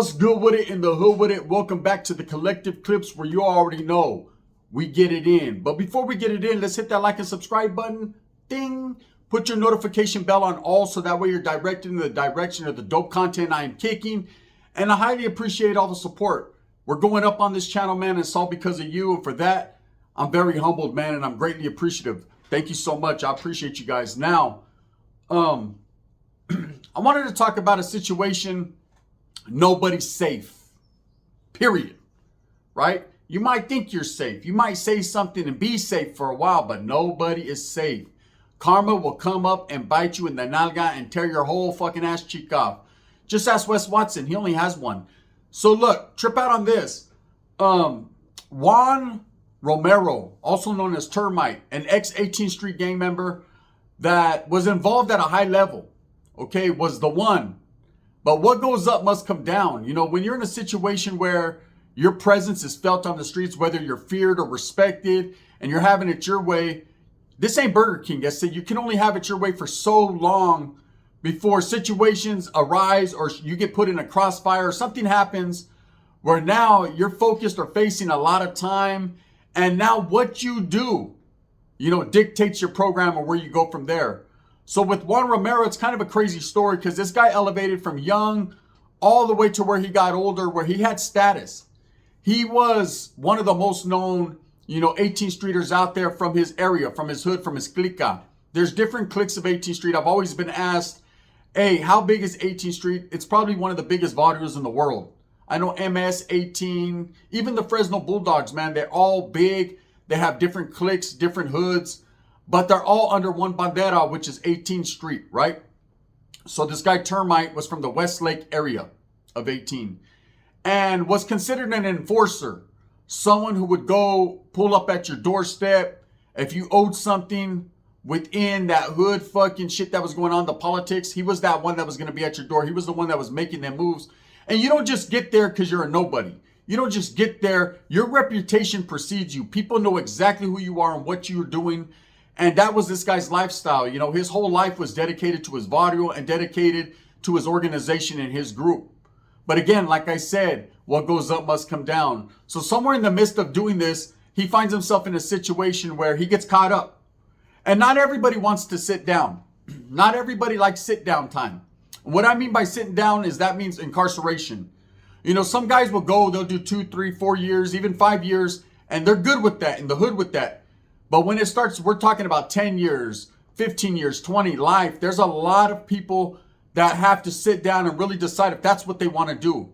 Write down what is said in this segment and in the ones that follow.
What's good with it in the hood with it? Welcome back to the Collective Clips, where you already know we get it in. But before we get it in, let's hit that like and subscribe button. Ding! Put your notification bell on all so that way you're directed in the direction of the dope content I am kicking. And I highly appreciate all the support. We're going up on this channel, man, and it's all because of you. And for that, I'm very humbled, man, and I'm greatly appreciative. Thank you so much. I appreciate you guys. Now, I wanted to talk about a situation. Nobody's safe, period, right? You might think you're safe. You might say something and be safe for a while, but nobody is safe. Karma will come up and bite you in the nalga and tear your whole fucking ass cheek off. Just ask Wes Watson. He only has one. So look, trip out on this. Juan Romero, also known as Termite, an ex-18th Street gang member that was involved at a high level, okay, was the one. But what goes up must come down. You know, when you're in a situation where your presence is felt on the streets, whether you're feared or respected, and you're having it your way, this ain't Burger King. I said you can only have it your way for so long before situations arise or you get put in a crossfire or something happens where now you're focused or facing a lot of time. And now what you do, you know, dictates your program or where you go from there. So with Juan Romero, it's kind of a crazy story because this guy elevated from young all the way to where he got older, where he had status. He was one of the most known, you know, 18th Streeters out there from his area, from his hood, from his clica. There's different cliques of 18th Street. I've always been asked, hey, how big is 18th Street? It's probably one of the biggest barrios in the world. I know MS, 18, even the Fresno Bulldogs, man, they're all big. They have different cliques, different hoods, but they're all under one bandera, which is 18th Street, right? So this guy Termite was from the Westlake area of 18 and was considered an enforcer, someone who would go pull up at your doorstep if you owed something within that hood fucking shit that was going on, the politics. He was that one that was going to be at your door. He was the one that was making them moves. And you don't just get there because you're a nobody. You don't just get there. Your reputation precedes you. People know exactly who you are and what you're doing. And that was this guy's lifestyle. You know, his whole life was dedicated to his barrio and dedicated to his organization and his group. But again, like I said, what goes up must come down. So somewhere in the midst of doing this, he finds himself in a situation where he gets caught up. And not everybody wants to sit down. Not everybody likes sit down time. What I mean by sitting down is that means incarceration. You know, some guys will go, they'll do 2, 3, 4 years, even 5 years, and they're good with that, in the hood with that. But when it starts, we're talking about 10 years, 15 years, 20, life. There's a lot of people that have to sit down and really decide if that's what they want to do.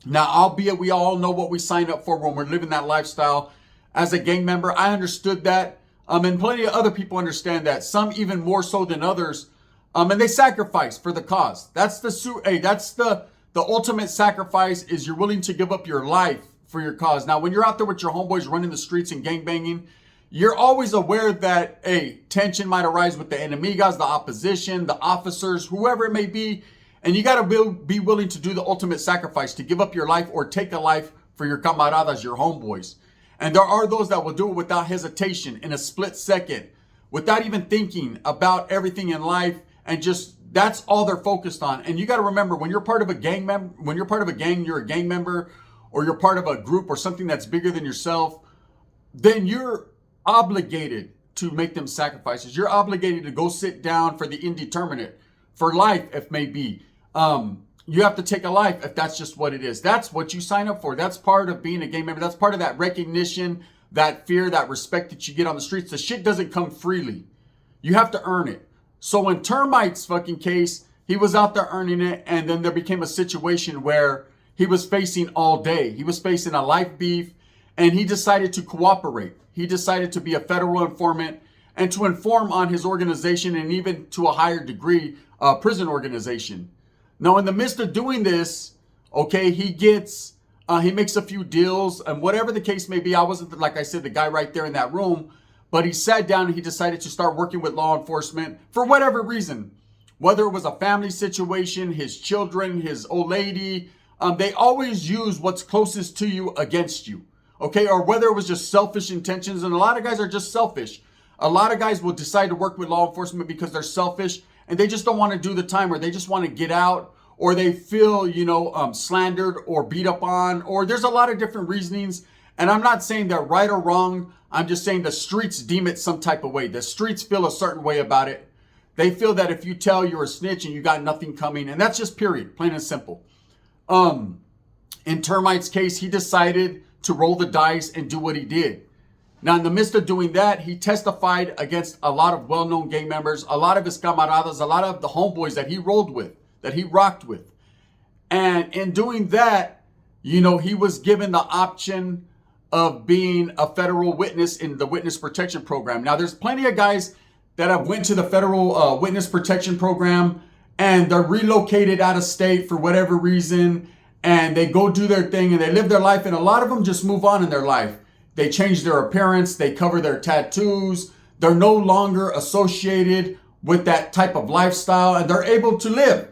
Now, albeit we all know what we signed up for when we're living that lifestyle. As a gang member, I understood that. And plenty of other people understand that. Some even more so than others. And they sacrifice for the cause. That's the ultimate sacrifice, is you're willing to give up your life for your cause. Now, when you're out there with your homeboys running the streets and gangbanging, you're always aware that, hey, tension might arise with the enemigas, the opposition, the officers, whoever it may be. And you got to be willing to do the ultimate sacrifice, to give up your life or take a life for your camaradas, your homeboys. And there are those that will do it without hesitation, in a split second, without even thinking about everything in life. And just, that's all they're focused on. And you got to remember, when you're part of a gang member, when you're part of a gang, you're a gang member, or you're part of a group or something that's bigger than yourself, then you're obligated to make them sacrifices. You're obligated to go sit down for the indeterminate, for life, if may be. You have to take a life if that's just what it is. That's what you sign up for. That's part of being a gang member. That's part of that recognition, that fear, that respect that you get on the streets. The shit doesn't come freely. You have to earn it. So in Termite's fucking case, he was out there earning it, and then there became a situation where he was facing all day. He was facing a life beef, and he decided to cooperate. He decided to be a federal informant and to inform on his organization, and even to a higher degree, prison organization. Now, in the midst of doing this, okay, he makes a few deals, and whatever the case may be, I wasn't, like I said, the guy right there in that room, but he sat down and he decided to start working with law enforcement for whatever reason. Whether it was a family situation, his children, his old lady, they always use what's closest to you against you, okay? Or whether it was just selfish intentions, and a lot of guys are just selfish. A lot of guys will decide to work with law enforcement because they're selfish and they just don't want to do the time, or they just want to get out, or they feel, slandered or beat up on, or there's a lot of different reasonings. And I'm not saying they're right or wrong. I'm just saying the streets deem it some type of way. The streets feel a certain way about it. They feel that if you tell you're a snitch and you got nothing coming, and that's just period, plain and simple. In Termite's case, he decided to roll the dice and do what he did. Now, in the midst of doing that, he testified against a lot of well-known gang members, a lot of his camaradas, a lot of the homeboys that he rolled with, that he rocked with. And in doing that, he was given the option of being a federal witness in the witness protection program. Now, there's plenty of guys that have went to the federal witness protection program and they're relocated out of state for whatever reason, and they go do their thing and they live their life, and a lot of them just move on in their life. They change their appearance, they cover their tattoos, they're no longer associated with that type of lifestyle, and they're able to live,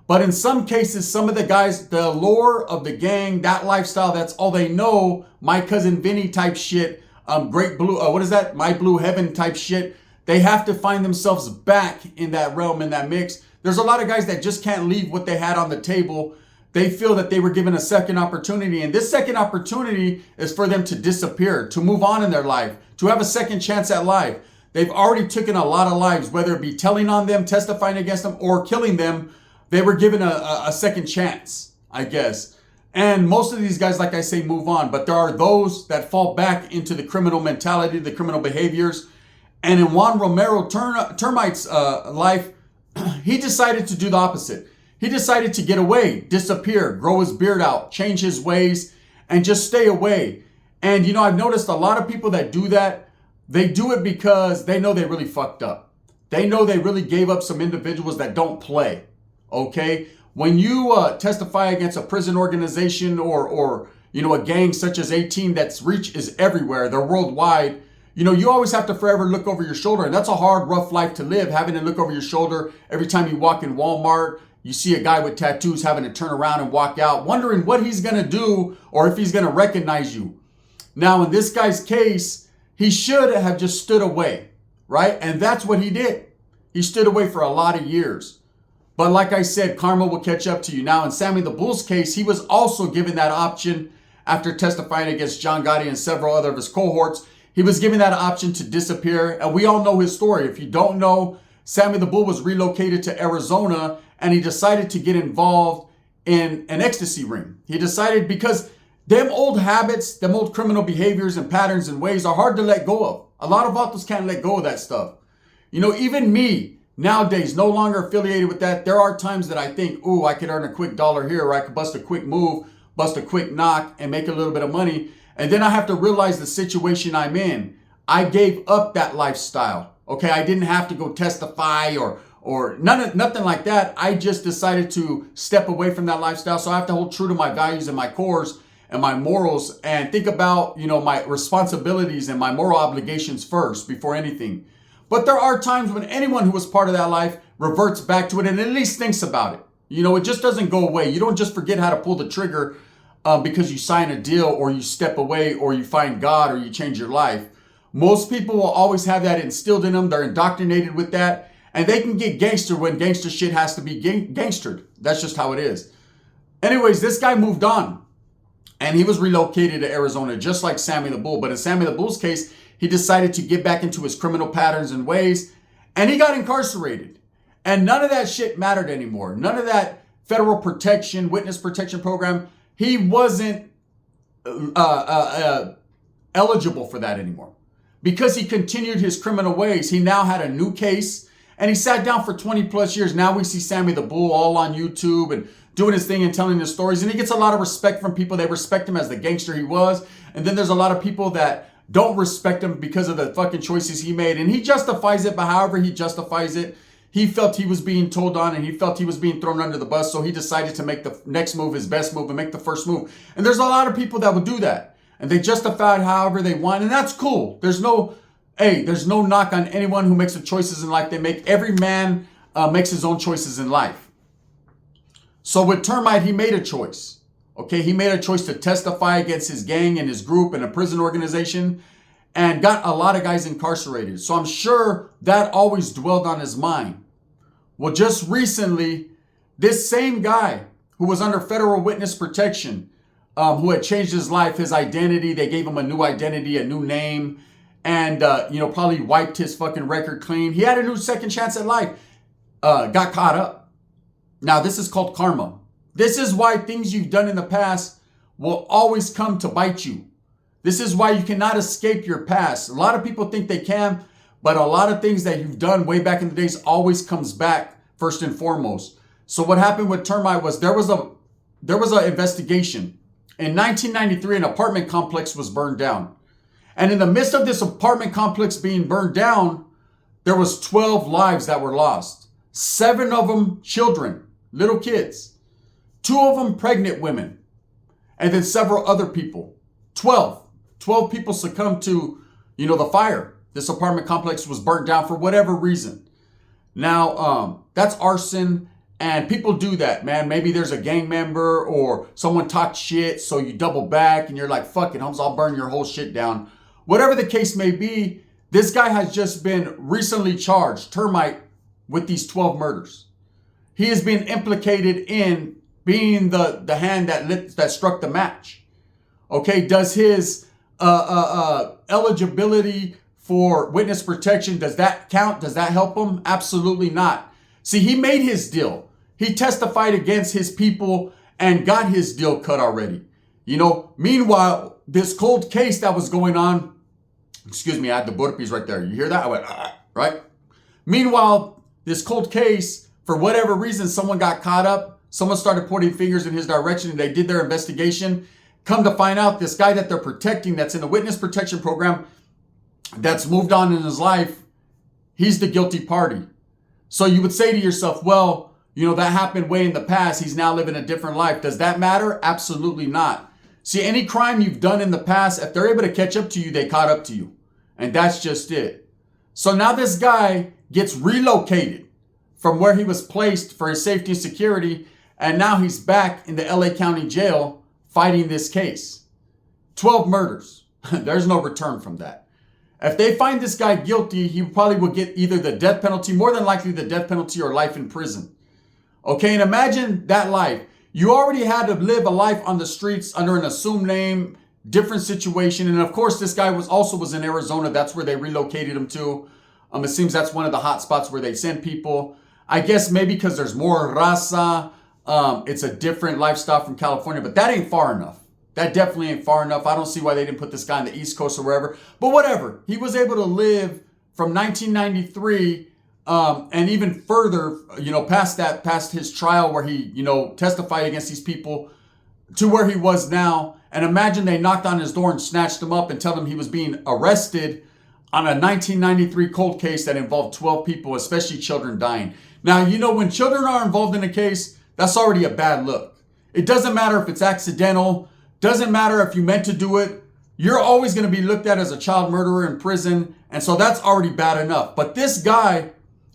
But in some cases, some of the guys, the allure of the gang, that lifestyle, that's all they know, my cousin Vinny type shit, Great Blue, what is that? My Blue Heaven type shit. They have to find themselves back in that realm, in that mix. There's a lot of guys that just can't leave what they had on the table. They feel that they were given a second opportunity, and this second opportunity is for them to disappear, to move on in their life, to have a second chance at life. They've already taken a lot of lives, whether it be telling on them, testifying against them, or killing them. They were given a second chance, I guess. And most of these guys, like I say, move on. But there are those that fall back into the criminal mentality, the criminal behaviors. And in Juan Romero Termite's life, he decided to do the opposite. He decided to get away, disappear, grow his beard out, change his ways, and just stay away. And, I've noticed a lot of people that do that, they do it because they know they really fucked up. They know they really gave up some individuals that don't play. Okay, when you testify against a prison organization or a gang such as 18 that's reach is everywhere, they're worldwide, you always have to forever look over your shoulder. And that's a hard, rough life to live, having to look over your shoulder every time you walk in Walmart. You see a guy with tattoos having to turn around and walk out, wondering what he's going to do or if he's going to recognize you. Now, in this guy's case, he should have just stood away, right? And that's what he did. He stood away for a lot of years. But like I said, karma will catch up to you. Now, in Sammy the Bull's case, he was also given that option after testifying against John Gotti and several other of his cohorts. He was given that option to disappear. And we all know his story. If you don't know, Sammy the Bull was relocated to Arizona and he decided to get involved in an ecstasy ring. He decided because them old habits, them old criminal behaviors and patterns and ways are hard to let go of. A lot of vatos can't let go of that stuff. Even me, nowadays, no longer affiliated with that. There are times that I think, ooh, I could earn a quick dollar here, or I could bust a quick move, bust a quick knock, and make a little bit of money. And then I have to realize the situation I'm in. I gave up that lifestyle. Okay, I didn't have to go testify or nothing like that. I just decided to step away from that lifestyle. So I have to hold true to my values and my cores and my morals and think about, my responsibilities and my moral obligations first before anything. But there are times when anyone who was part of that life reverts back to it and at least thinks about it. It just doesn't go away. You don't just forget how to pull the trigger because you sign a deal or you step away or you find God or you change your life. Most people will always have that instilled in them. They're indoctrinated with that. And they can get gangster when gangster shit has to be gangstered. That's just how it is. Anyways, this guy moved on. And he was relocated to Arizona just like Sammy the Bull. But in Sammy the Bull's case, he decided to get back into his criminal patterns and ways, and he got incarcerated. And none of that shit mattered anymore. None of that federal protection, witness protection program. He wasn't eligible for that anymore. Because he continued his criminal ways, he now had a new case, and he sat down for 20 plus years. Now we see Sammy the Bull all on YouTube and doing his thing and telling his stories, and he gets a lot of respect from people. They respect him as the gangster he was. And then there's a lot of people that don't respect him because of the fucking choices he made. And he justifies it, but however he justifies it, he felt he was being told on and he felt he was being thrown under the bus. So he decided to make the next move his best move and make the first move. And there's a lot of people that would do that. And they justify it however they want. And that's cool. There's no knock on anyone who makes the choices in life they make. Every man makes his own choices in life. So with Termite, he made a choice. Okay, he made a choice to testify against his gang and his group and a prison organization and got a lot of guys incarcerated. So I'm sure that always dwelled on his mind. Well, just recently, This same guy who was under federal witness protection, who had changed his life, his identity, they gave him a new identity, a new name, and, probably wiped his fucking record clean. He had a new second chance at life, got caught up. Now, this is called karma. This is why things you've done in the past will always come to bite you. This is why you cannot escape your past. A lot of people think they can, but a lot of things that you've done way back in the days always comes back first and foremost. So what happened with Termite was there was an investigation. In 1993, an apartment complex was burned down. And in the midst of this apartment complex being burned down, there was 12 lives that were lost. 7 of them children, little kids. 2 of them pregnant women. And then several other people. 12 people succumbed to, the fire. This apartment complex was burnt down for whatever reason. Now, that's arson, and people do that, man. Maybe there's a gang member or someone talked shit, so you double back and you're like, fuck it, I'll burn your whole shit down. Whatever the case may be, this guy has just been recently charged, Termite, with these 12 murders. He has been implicated in being the hand that struck the match. Okay, does his eligibility for witness protection, does that count? Does that help him? Absolutely not. See, he made his deal. He testified against his people and got his deal cut already. Meanwhile, this cold case that was going on, excuse me, I had the burpees right there. You hear that? I went, right? Meanwhile, this cold case, for whatever reason, someone got caught up. Someone started pointing fingers in his direction and they did their investigation. Come to find out, this guy that they're protecting, that's in the witness protection program, that's moved on in his life, he's the guilty party. So you would say to yourself, well, that happened way in the past. He's now living a different life. Does that matter? Absolutely not. See, any crime you've done in the past, if they're able to catch up to you, they caught up to you. And that's just it. So now this guy gets relocated from where he was placed for his safety and security. And now he's back in the LA County jail fighting this case. 12 murders. There's no return from that. If they find this guy guilty, he probably will get either the death penalty, more than likely the death penalty, or life in prison. Okay, and imagine that life. You already had to live a life on the streets under an assumed name, different situation. And of course, this guy was in Arizona. That's where they relocated him to. It seems that's one of the hot spots where they send people. I guess maybe because there's more raza. It's a different lifestyle from California, but that ain't far enough. That definitely ain't far enough. I don't see why they didn't put this guy on the East Coast or wherever. But whatever. He was able to live from 1993 and even further, past his trial where he, testified against these people to where he was now. And imagine they knocked on his door and snatched him up and told him he was being arrested on a 1993 cold case that involved 12 people, especially children dying. Now, when children are involved in a case, that's already a bad look. It doesn't matter if it's accidental. Doesn't matter if you meant to do it. You're always going to be looked at as a child murderer in prison. And so that's already bad enough. But this guy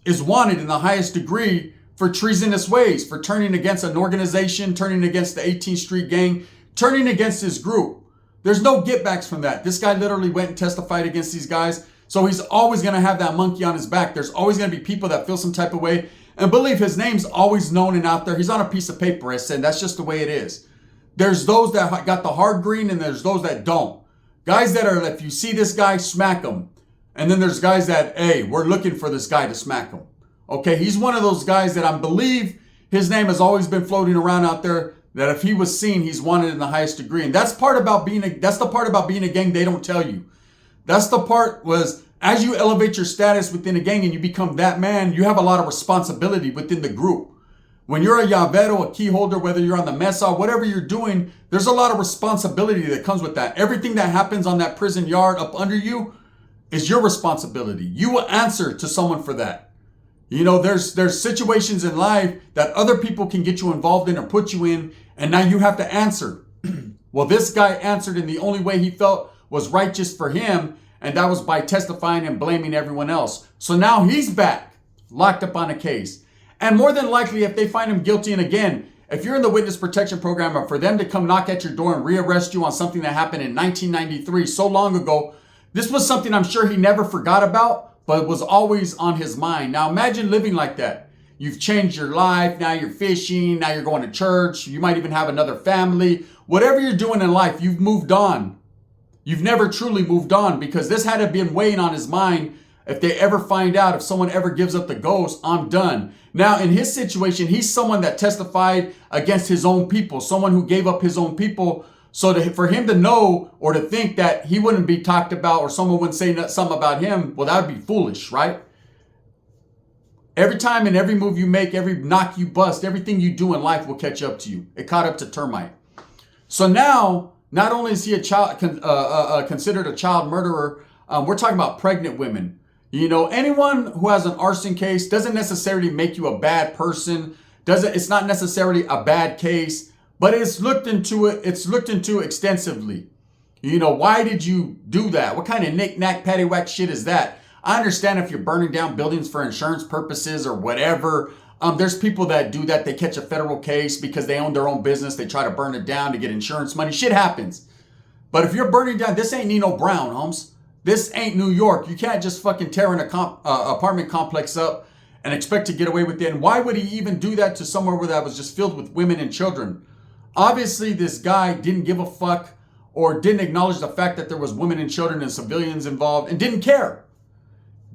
is wanted in the highest degree for treasonous ways, for turning against an organization, turning against the 18th Street Gang, turning against his group. There's no get backs from that. This guy literally went and testified against these guys. So he's always going to have that monkey on his back. There's always going to be people that feel some type of way. And believe his name's always known and out there. He's on a piece of paper, I said. That's just the way it is. There's those that got the hard green and there's those that don't. Guys that are, if you see this guy, smack him. And then there's guys that, hey, we're looking for this guy to smack him. Okay, he's one of those guys that I believe his name has always been floating around out there, that if he was seen, he's wanted in the highest degree. And that's the part about being a gang they don't tell you. That's the part was, as you elevate your status within a gang and you become that man, you have a lot of responsibility within the group. When you're a llavero, a key holder, whether you're on the mesa, whatever you're doing, there's a lot of responsibility that comes with that. Everything that happens on that prison yard up under you is your responsibility. You will answer to someone for that. There's situations in life that other people can get you involved in or put you in, and now you have to answer. Well, this guy answered in the only way he felt was righteous for him, and that was by testifying and blaming everyone else. So now he's back, locked up on a case. And more than likely, if they find him guilty, and again, if you're in the witness protection program, or for them to come knock at your door and rearrest you on something that happened in 1993, so long ago, this was something I'm sure he never forgot about, but was always on his mind. Now imagine living like that. You've changed your life. Now you're fishing. Now you're going to church. You might even have another family. Whatever you're doing in life, you've moved on. You've never truly moved on, because this had to been weighing on his mind. If they ever find out, if someone ever gives up the ghost, I'm done. Now, in his situation, he's someone that testified against his own people, someone who gave up his own people. So for him to know or to think that he wouldn't be talked about, or someone wouldn't say something about him, well, that would be foolish, right? Every time and every move you make, every knock you bust, everything you do in life will catch up to you. It caught up to Termite. So now, not only is he a child considered a child murderer, we're talking about pregnant women. You know, anyone who has an arson case doesn't necessarily make you a bad person. It's not necessarily a bad case, but it's looked into extensively. You know, why did you do that? What kind of knick-knack, paddywhack shit is that? I understand if you're burning down buildings for insurance purposes or whatever. There's people that do that. They catch a federal case because they own their own business. They try to burn it down to get insurance money. Shit happens. But if you're burning down, this ain't Nino Brown, Holmes. This ain't New York. You can't just fucking tear an apartment complex up and expect to get away with it. And why would he even do that to somewhere where that was just filled with women and children? Obviously, this guy didn't give a fuck, or didn't acknowledge the fact that there was women and children and civilians involved, and didn't care.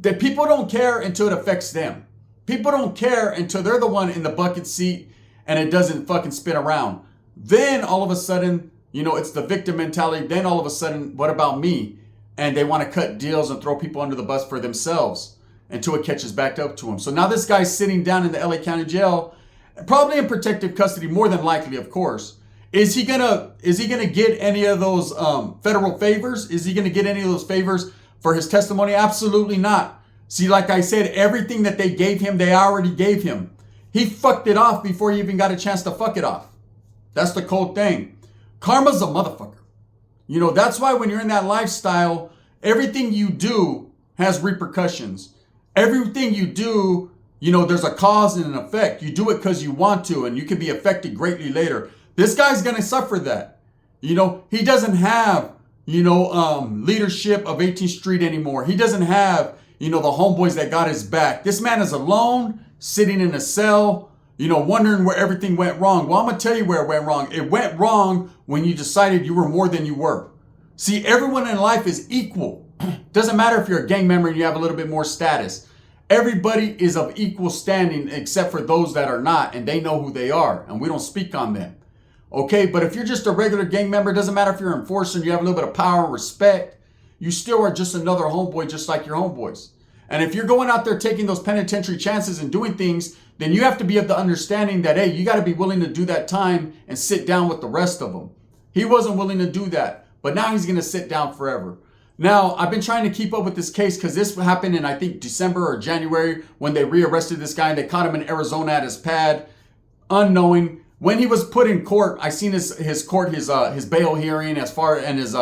That people don't care until it affects them. People don't care until they're the one in the bucket seat and it doesn't fucking spin around. Then all of a sudden, you know, it's the victim mentality. Then all of a sudden, what about me? And they want to cut deals and throw people under the bus for themselves until it catches back up to them. So now this guy's sitting down in the LA County Jail, probably in protective custody, more than likely, of course. Is he gonna get any of those federal favors? Is he gonna get any of those favors for his testimony? Absolutely not. See, like I said, everything that they gave him, they already gave him. He fucked it off before he even got a chance to fuck it off. That's the cold thing. Karma's a motherfucker. You know, that's why when you're in that lifestyle, everything you do has repercussions. Everything you do, you know, there's a cause and an effect. You do it because you want to, and you can be affected greatly later. This guy's going to suffer that. You know, he doesn't have, you know, leadership of 18th Street anymore. He doesn't have, you know, the homeboys that got his back. This man is alone, sitting in a cell, you know, wondering where everything went wrong. Well, I'm going to tell you where it went wrong. It went wrong when you decided you were more than you were. See, everyone in life is equal. Doesn't matter if you're a gang member and you have a little bit more status. Everybody is of equal standing except for those that are not, and they know who they are, and we don't speak on them. Okay, but if you're just a regular gang member, it doesn't matter if you're an enforcer and you have a little bit of power and respect, you still are just another homeboy just like your homeboys. And if you're going out there taking those penitentiary chances and doing things, then you have to be of the understanding that, hey, you got to be willing to do that time and sit down with the rest of them. He wasn't willing to do that, but now he's going to sit down forever. Now, I've been trying to keep up with this case because this happened in, I think, December or January when they rearrested this guy and they caught him in Arizona at his pad, unknowing. When he was put in court, I seen his bail hearing as far and his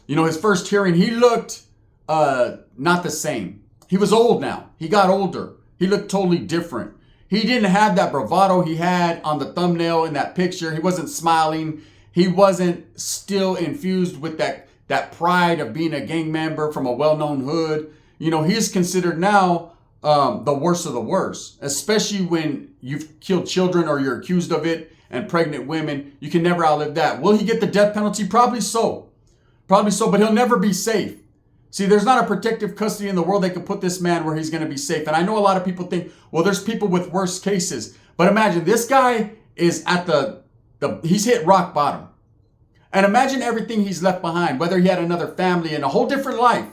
his first hearing. He looked not the same. He was old now. He got older. He looked totally different. He didn't have that bravado he had on the thumbnail in that picture. He wasn't smiling. He wasn't still infused with that pride of being a gang member from a well-known hood. You know, he's considered now the worst of the worst, especially when you've killed children or you're accused of it, and pregnant women. You can never outlive that. Will he get the death penalty? Probably so. Probably so, but he'll never be safe. See, there's not a protective custody in the world that can put this man where he's going to be safe. And I know a lot of people think, well, there's people with worse cases. But imagine this guy is at he's hit rock bottom. And imagine everything he's left behind, whether he had another family and a whole different life.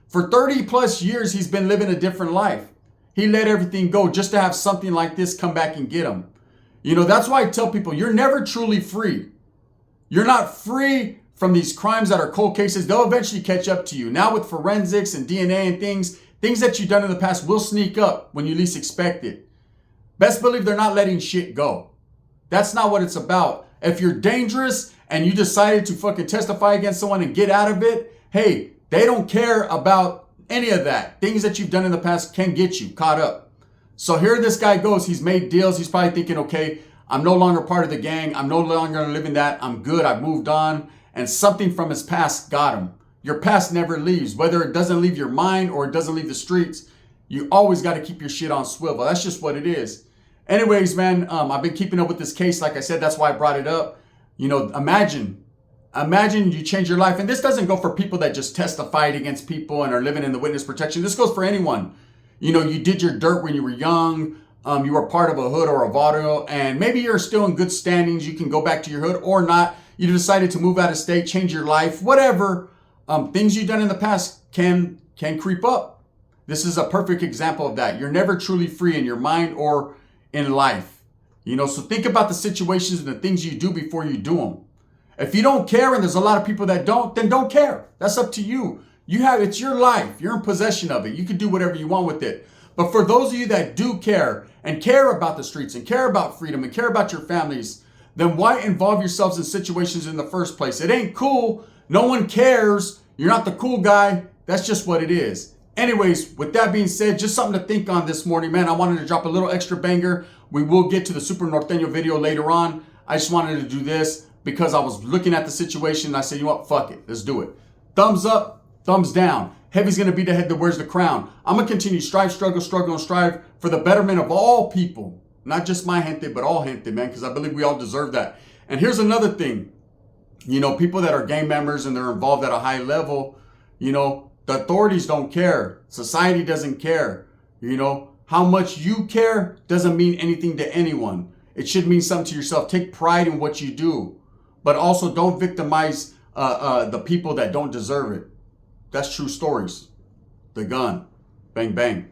For 30 plus years, he's been living a different life. He let everything go just to have something like this come back and get him. You know, that's why I tell people, you're never truly free. You're not free from these crimes that are cold cases. They'll eventually catch up to you. Now with forensics and DNA and things that you've done in the past will sneak up when you least expect it. Best believe they're not letting shit go. That's not what it's about. If you're dangerous and you decided to fucking testify against someone and get out of it, hey, they don't care about any of that. Things that you've done in the past can get you caught up. So here this guy goes. He's made deals. He's probably thinking, okay, I'm no longer part of the gang. I'm no longer living that. I'm good. I've moved on. And something from his past got him. Your past never leaves. Whether it doesn't leave your mind or it doesn't leave the streets, you always got to keep your shit on swivel. That's just what it is. Anyways, man, I've been keeping up with this case. Like I said, that's why I brought it up. You know, imagine you change your life. And this doesn't go for people that just testified against people and are living in the witness protection. This goes for anyone. You know, you did your dirt when you were young. You were part of a hood or a barrio, and maybe you're still in good standings. You can go back to your hood or not. You decided to move out of state, change your life, whatever. Things you've done in the past can creep up. This is a perfect example of that. You're never truly free in your mind or in life. You know, so think about the situations and the things you do before you do them. If you don't care, and there's a lot of people that don't, then don't care. That's up to you. It's your life. You're in possession of it. You can do whatever you want with it. But for those of you that do care and care about the streets and care about freedom and care about your families, then why involve yourselves in situations in the first place? It ain't cool. No one cares. You're not the cool guy. That's just what it is. Anyways, with that being said, just something to think on this morning, man. I wanted to drop a little extra banger. We will get to the Super Norteño video later on. I just wanted to do this because I was looking at the situation and I said, you know what? Fuck it. Let's do it. Thumbs up, thumbs down. Heavy's going to be the head that wears the crown. I'm going to continue strive, struggle, and strive for the betterment of all people. Not just my gente, but all gente, man, because I believe we all deserve that. And here's another thing. You know, people that are gang members and they're involved at a high level, you know, the authorities don't care. Society doesn't care. You know, how much you care doesn't mean anything to anyone. It should mean something to yourself. Take pride in what you do, but also don't victimize the people that don't deserve it. That's true stories. The gun. Bang, bang.